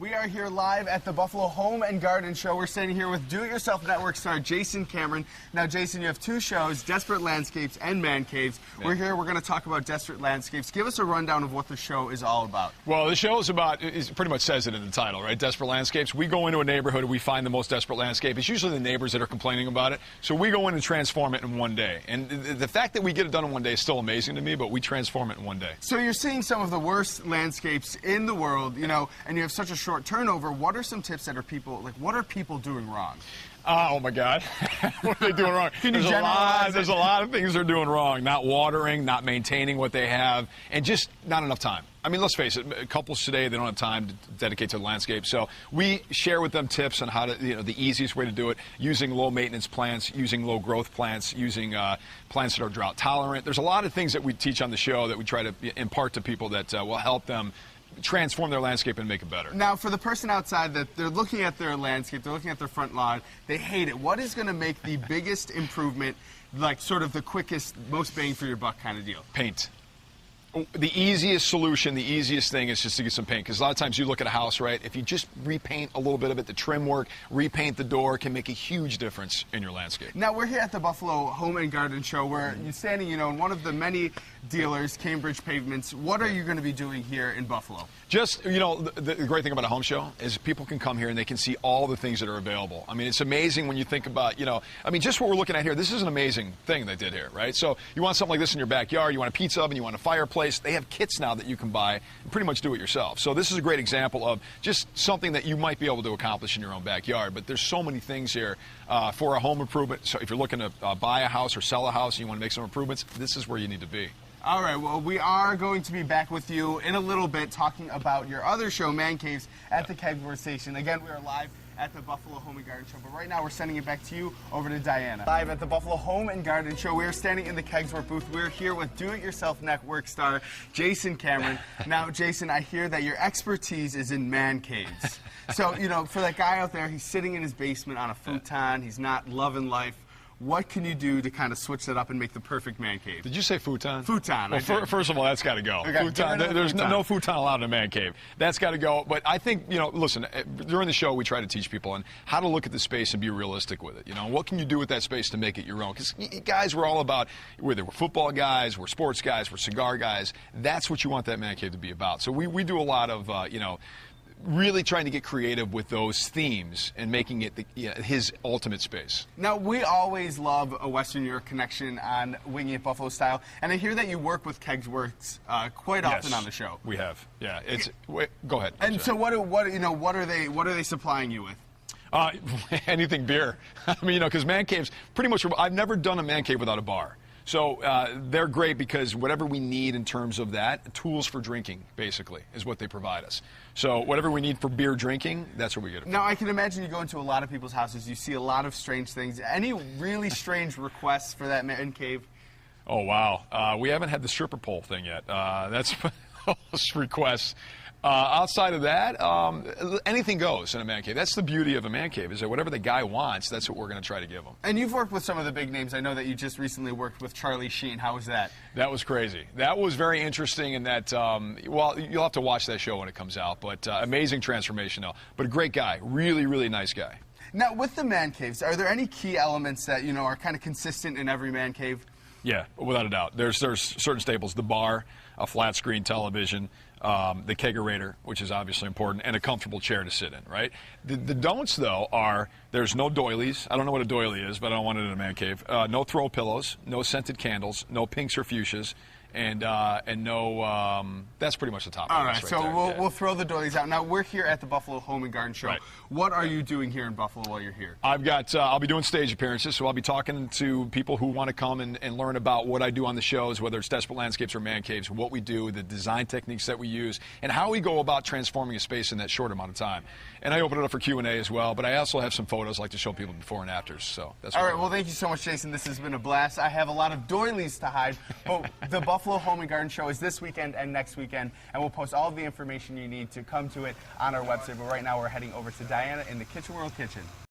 We are here live at the Buffalo Home and Garden Show. We're standing here with Do-It-Yourself Network star Jason Cameron. Now, Jason, you have two shows, Desperate Landscapes and Man Caves. Yeah. We're here, we're going to talk about Desperate Landscapes. Give us a rundown of what the show is all about. Well, the show is about, it pretty much says it in the title, right? Desperate Landscapes. We go into a neighborhood and we find the most desperate landscape. It's usually the neighbors that are complaining about it. So we go in and transform it in one day. And the fact that we get it done in one day is still amazing to me, but we transform it in one day. So you're seeing some of the worst landscapes in the world, you know, and you have such a short turnover. What are some tips that are what are people doing wrong? Oh my God, what are they doing wrong? There's a lot of things they're doing wrong. Not watering, not maintaining what they have, and just not enough time. I mean, let's face it, couples today, they don't have time to dedicate to the landscape. So we share with them tips on how to, the easiest way to do it, using low maintenance plants, using low growth plants, using plants that are drought tolerant. There's a lot of things that we teach on the show that we try to impart to people that will help them transform their landscape and make it better. Now, for the person outside that they're looking at their landscape, they're looking at their front lawn, they hate it. What is going to make the biggest improvement, like sort of the quickest, most bang for your buck kind of deal? Paint. The easiest solution, the easiest thing is just to get some paint. Because a lot of times you look at a house, right? If you just repaint a little bit of it, the trim work, repaint the door can make a huge difference in your landscape. Now, we're here at the Buffalo Home and Garden Show where you're standing, in one of the many dealers, Cambridge Pavements. What are you going to be doing here in Buffalo? Just, the great thing about a home show is people can come here and they can see all the things that are available. I mean, it's amazing when you think about, just what we're looking at here. This is an amazing thing they did here, right? So you want something like this in your backyard, you want a pizza oven, you want a fireplace. They have kits now that you can buy and pretty much do it yourself. So this is a great example of just something that you might be able to accomplish in your own backyard. But there's so many things here for a home improvement. So if you're looking to buy a house or sell a house and you want to make some improvements, this is where you need to be. All right, well, we are going to be back with you in a little bit talking about your other show, Man Caves, at the Kegsworth Station. Again, we are live at the Buffalo Home and Garden Show, but right now we're sending it back to you, over to Diana. Live at the Buffalo Home and Garden Show, we are standing in the Kegsworth booth. We're here with Do-It-Yourself Network star Jason Cameron. Now, Jason, I hear that your expertise is in man caves. So, for that guy out there, he's sitting in his basement on a futon, he's not loving life. What can you do to kind of switch that up and make the perfect man cave? Did you say futon? Futon. Well, first of all, that's got to go. Okay, futon. There's no futon allowed in a man cave. That's got to go. But I think, listen, during the show, we try to teach people on how to look at the space and be realistic with it. What can you do with that space to make it your own? Because guys, we're all about, whether we're football guys, we're sports guys, we're cigar guys. That's what you want that man cave to be about. So we do a lot of, really trying to get creative with those themes and making it his ultimate space. Now, we always love a Western New York connection on Winging It Buffalo Style, and I hear that you work with Kegsworth quite often on the show. We have. Yeah, go ahead. And so what are they supplying you with? Anything beer. I mean, because man caves, pretty much, I've never done a man cave without a bar. So they're great because whatever we need in terms of that, tools for drinking, basically, is what they provide us. So whatever we need for beer drinking, that's where we get it. Now, I can imagine you go into a lot of people's houses, you see a lot of strange things. Any really strange requests for that man cave? Oh, wow. We haven't had the stripper pole thing yet. That's most requests. Outside of that, anything goes in a man cave. That's the beauty of a man cave, is that whatever the guy wants, that's what we're going to try to give him. And you've worked with some of the big names. I know that you just recently worked with Charlie Sheen. How was that? That was crazy. That was very interesting in that, well, you'll have to watch that show when it comes out, but amazing transformation, though. But a great guy. Really, really nice guy. Now, with the man caves, are there any key elements that, are kind of consistent in every man cave? Yeah, without a doubt. There's certain staples. The bar, a flat screen television, the kegerator, which is obviously important, and a comfortable chair to sit in, right? The don'ts, though, are there's no doilies. I don't know what a doily is, but I don't want it in a man cave. No throw pillows, no scented candles, no pinks or fuchsias, and no, that's pretty much the top. All right, so we'll throw the doilies out. Now, we're here at the Buffalo Home and Garden Show. Right. What are you doing here in Buffalo while you're here? I'll be doing stage appearances, so I'll be talking to people who want to come and learn about what I do on the shows, whether it's Desperate Landscapes or Man Caves, what we do, the design techniques that we use, and how we go about transforming a space in that short amount of time. And I open it up for Q&A as well, but I also have some photos I like to show people before and afters. So that's all right. Well, thank you so much, Jason. This has been a blast. I have a lot of doilies to hide, but the Buffalo Home and Garden Show is this weekend and next weekend, and we'll post all of the information you need to come to it on our website. But right now, we're heading over to Diana in the Kitchen World Kitchen.